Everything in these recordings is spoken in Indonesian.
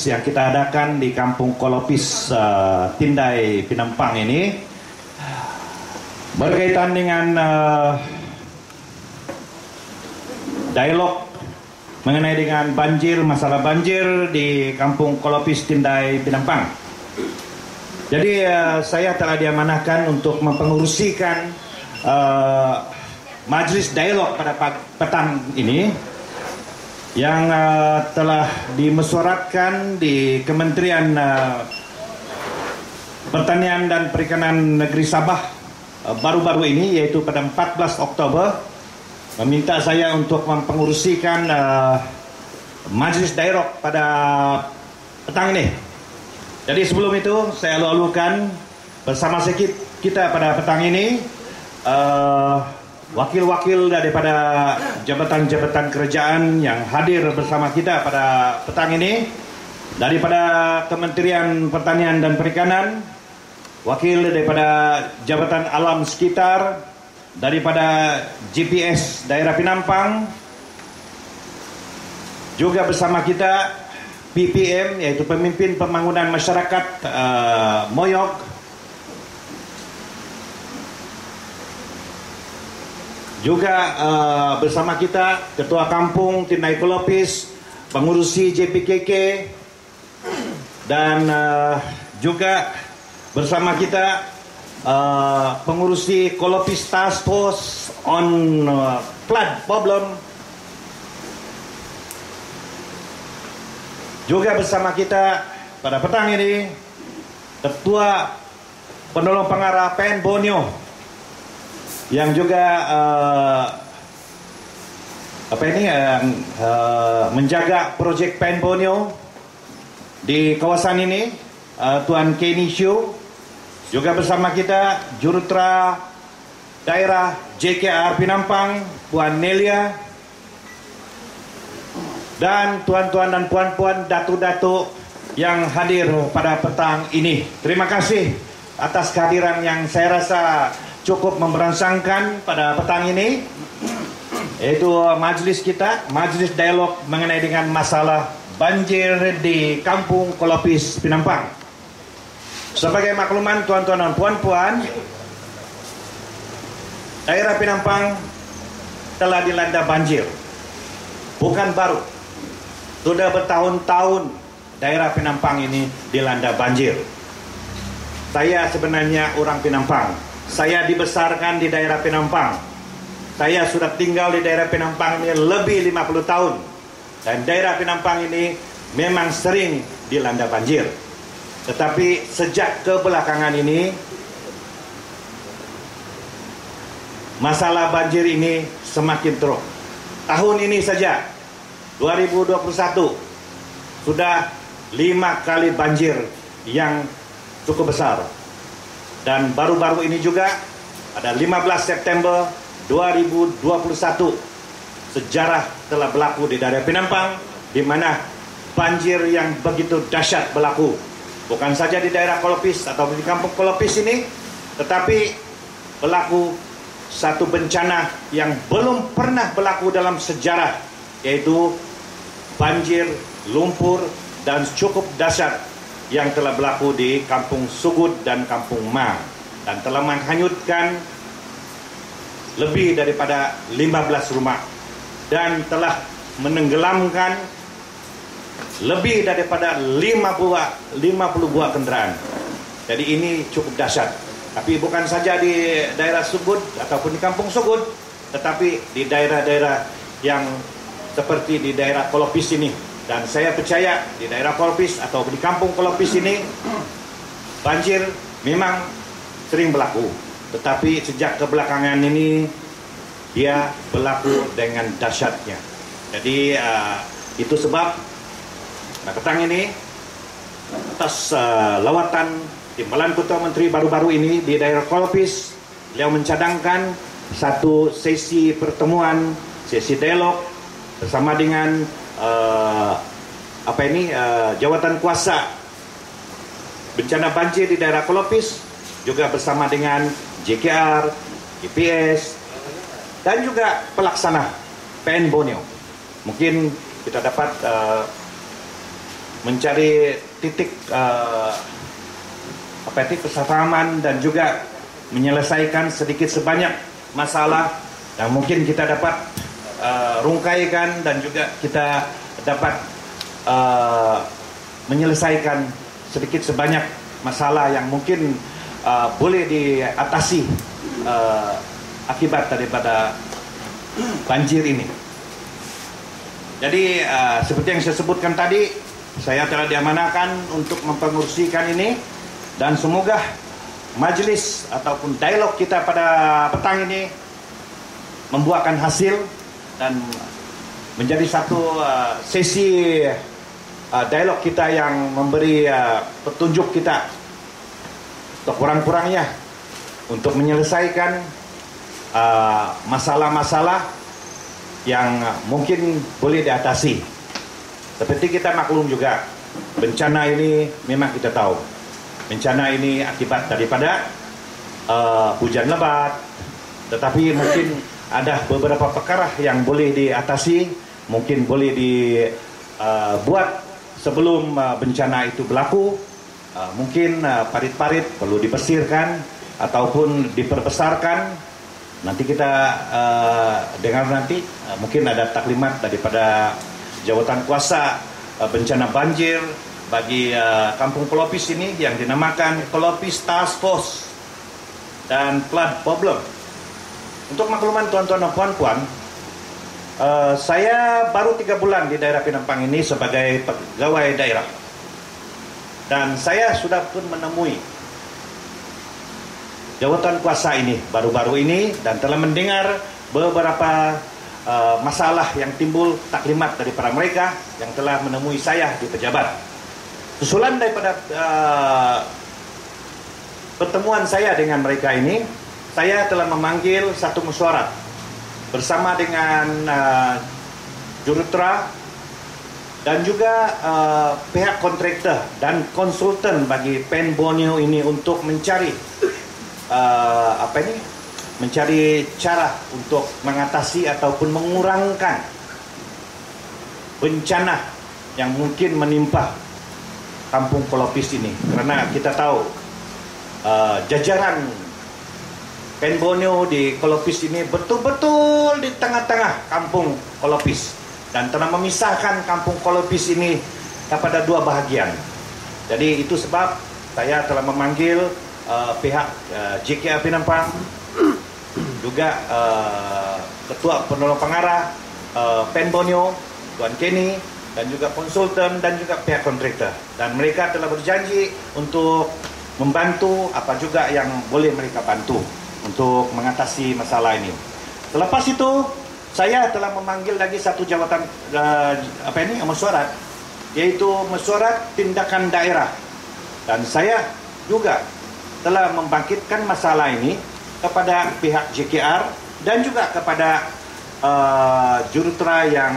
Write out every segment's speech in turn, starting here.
yang kita adakan di Kampung Kolopis Tindai Penampang ini berkaitan dengan dialog mengenai dengan banjir, masalah banjir di Kampung Kolopis Tindai Penampang. Jadi saya telah diamanahkan untuk mempengurusikan majelis dialog pada petang ini yang telah dimesyuaratkan di Kementerian Pertanian dan Perikanan Negeri Sabah baru-baru ini, yaitu pada 14 Oktober, meminta saya untuk mempengurusikan majelis dialog pada petang ini. Jadi sebelum itu saya lalu-lalukan bersama kita pada petang ini wakil-wakil daripada jabatan-jabatan kerajaan yang hadir bersama kita pada petang ini, daripada Kementerian Pertanian dan Perikanan, wakil daripada Jabatan Alam Sekitar, daripada GPS Daerah Penampang, juga bersama kita PPM, yaitu Pemimpin Pembangunan Masyarakat Moyog, juga bersama kita Ketua Kampung Tindai Kolopis, pengurusi JPKK, dan juga bersama kita pengurusi Kolopis Task Force on Flood Problem. Juga bersama kita pada petang ini Ketua Penolong Pengarah PN Borneo, yang juga menjaga projek PN Borneo di kawasan ini, Tuan Kenny Shu. Juga bersama kita Juruterah Daerah JKR Penampang, Puan Nelia, dan tuan-tuan dan puan-puan, datuk-datuk yang hadir pada petang ini. Terima kasih atas kehadiran yang saya rasa cukup memberangsangkan pada petang ini, yaitu majelis kita, majelis dialog mengenai dengan masalah banjir di Kampung Kolopis Penampang. Sebagai makluman tuan-tuan dan puan-puan, daerah Penampang telah dilanda banjir. Bukan baru, sudah bertahun-tahun daerah Penampang ini dilanda banjir. Saya sebenarnya orang Penampang. Saya dibesarkan di daerah Penampang. Saya sudah tinggal di daerah Penampang ini lebih 50 tahun. Dan daerah Penampang ini memang sering dilanda banjir. Tetapi sejak kebelakangan ini, masalah banjir ini semakin teruk. Tahun ini saja, 2021, sudah 5 kali banjir yang cukup besar. Dan baru-baru ini juga, pada 15 September 2021, sejarah telah berlaku di daerah Penampang, di mana banjir yang begitu dahsyat berlaku. Bukan saja di daerah Kolopis atau di Kampung Kolopis ini, tetapi berlaku satu bencana yang belum pernah berlaku dalam sejarah, yaitu banjir, lumpur, dan cukup dahsyat yang telah berlaku di Kampung Sugud dan Kampung Ma, dan telah menghanyutkan lebih daripada 15 rumah dan telah menenggelamkan lebih daripada 50 buah kendaraan. Jadi ini cukup dahsyat. Tapi bukan saja di daerah Sugud ataupun di Kampung Sugud, tetapi di daerah-daerah yang seperti di daerah Kolopis ini. Dan saya percaya di daerah Kolopis atau di Kampung Kolopis ini banjir memang sering berlaku, tetapi sejak kebelakangan ini dia berlaku dengan dahsyatnya. Jadi itu sebab pada petang ini, atas lawatan timbalan Ketua Menteri baru-baru ini di daerah Kolopis, beliau mencadangkan satu sesi pertemuan, sesi dialog bersama dengan jawatan kuasa bencana banjir di daerah Kolopis, juga bersama dengan JKR, GPS, dan juga pelaksana PN Borneo. Mungkin kita dapat mencari titik kesepahaman dan juga menyelesaikan sedikit sebanyak masalah yang mungkin kita dapat rungkaikan dan juga kita dapat menyelesaikan sedikit sebanyak masalah yang mungkin boleh diatasi akibat daripada banjir ini. Jadi seperti yang saya sebutkan tadi, saya telah diamanahkan untuk mempengurusikan ini, dan semoga majelis ataupun dialog kita pada petang ini membuahkan hasil dan menjadi satu sesi dialog kita yang memberi petunjuk kita sekurang-kurangnya untuk menyelesaikan masalah-masalah yang mungkin boleh diatasi. Seperti kita maklum juga, bencana ini memang kita tahu, bencana ini akibat daripada hujan lebat, tetapi mungkin ada beberapa perkara yang boleh diatasi, mungkin boleh dibuat sebelum bencana itu berlaku. Mungkin parit-parit perlu dibersihkan ataupun diperbesarkan. Nanti kita dengar nanti, mungkin ada taklimat daripada jawatan kuasa bencana banjir bagi Kampung Kolopis ini yang dinamakan Kolopis Task Force dan Flood Problem. Untuk makluman tuan-tuan dan puan-puan, saya baru 3 bulan di daerah Penampang ini sebagai pegawai daerah, dan saya sudah pun menemui jawatan kuasa ini baru-baru ini dan telah mendengar beberapa masalah yang timbul taklimat daripada mereka yang telah menemui saya di pejabat. Susulan daripada pertemuan saya dengan mereka ini, saya telah memanggil satu mesyuarat bersama dengan jurutera dan juga pihak kontraktor dan konsultan bagi Pen Borneo ini untuk mencari mencari cara untuk mengatasi ataupun mengurangkan bencana yang mungkin menimpa Kampung Kolopis ini. Karena kita tahu jajaran Pen Borneo di Kolopis ini betul-betul di tengah-tengah Kampung Kolopis dan telah memisahkan Kampung Kolopis ini kepada 2 bahagian. Jadi itu sebab saya telah memanggil pihak JKR Penampang, juga Ketua Penolong Pengarah Pen Borneo, Tuan Kenny, dan juga konsultan dan juga pihak kontraktor. Dan mereka telah berjanji untuk membantu apa juga yang boleh mereka bantu untuk mengatasi masalah ini. Selepas itu, saya telah memanggil lagi satu jawatan mesyuarat, yaitu mesyuarat tindakan daerah. Dan saya juga telah membangkitkan masalah ini kepada pihak JKR dan juga kepada jurutera yang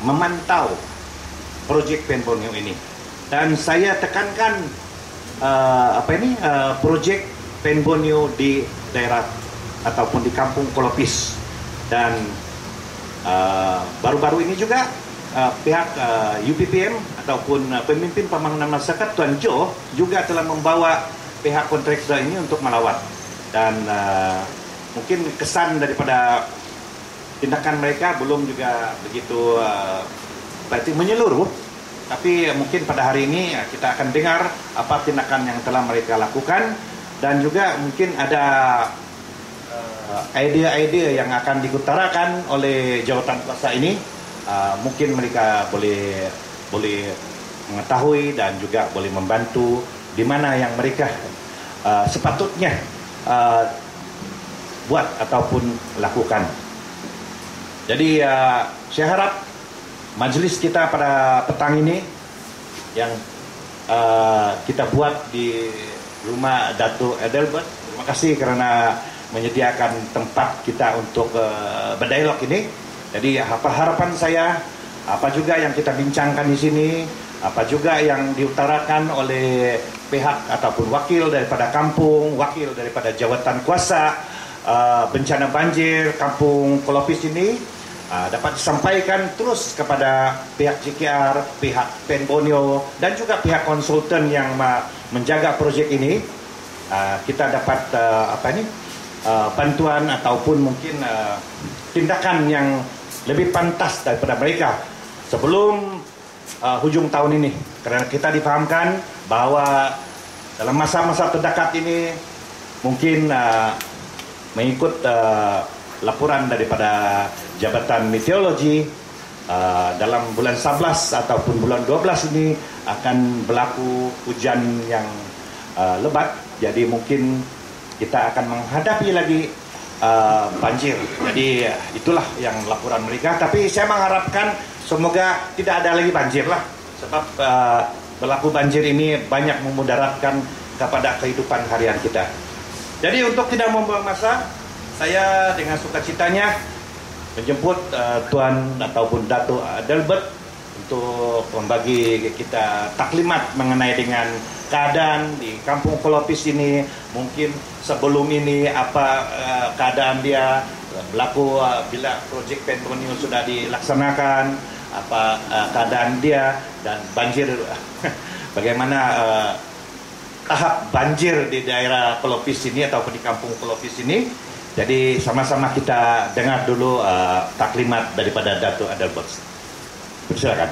memantau projek Pen Borneo ini. Dan saya tekankan projek Pen Borneo di daerah ataupun di Kampung Kolopis. Dan baru-baru ini juga pihak UPPM ataupun pemimpin pembangunan masyarakat Tuan Jo juga telah membawa pihak kontraktor ini untuk melawat. Dan mungkin kesan daripada tindakan mereka belum juga begitu berarti menyeluruh, tapi mungkin pada hari ini kita akan dengar apa tindakan yang telah mereka lakukan, dan juga mungkin ada idea-idea yang akan diutarakan oleh jawatan kuasa ini. Mungkin mereka boleh mengetahui dan juga boleh membantu di mana yang mereka sepatutnya buat ataupun lakukan. Jadi saya harap majelis kita pada petang ini yang kita buat di rumah Datuk Adelbert, terima kasih kerana menyediakan tempat kita untuk berdialog ini. Jadi apa harapan saya, apa juga yang kita bincangkan di sini, apa juga yang diutarakan oleh pihak ataupun wakil daripada kampung, wakil daripada jawatan kuasa bencana banjir Kampung Kolopis ini, dapat disampaikan terus kepada pihak JKR, pihak Pen Borneo, dan juga pihak konsultan yang menjaga proyek ini. Kita dapat bantuan ataupun mungkin tindakan yang lebih pantas daripada mereka sebelum hujung tahun ini, karena kita dipahamkan bahwa dalam masa-masa terdekat ini mungkin mengikut laporan daripada Jabatan Meteorologi, dalam bulan 11 ataupun bulan 12 ini akan berlaku hujan yang lebat. Jadi mungkin kita akan menghadapi lagi banjir. Jadi itulah yang laporan mereka. Tapi saya mengharapkan semoga tidak ada lagi banjir lah. Sebab berlaku banjir ini banyak memudaratkan kepada kehidupan harian kita. Jadi untuk tidak membuang masa, saya dengan sukacitanya menjemput Tuan ataupun Dato' Adelbert untuk membagi kita taklimat mengenai dengan keadaan di Kampung Kolopis ini. Mungkin sebelum ini apa keadaan dia berlaku bila proyek Pen Borneo sudah dilaksanakan, apa keadaan dia, dan banjir bagaimana tahap banjir di daerah Kolopis ini ataupun di Kampung Kolopis ini. Jadi sama-sama kita dengar dulu taklimat daripada Dato' Adelbert. Silakan.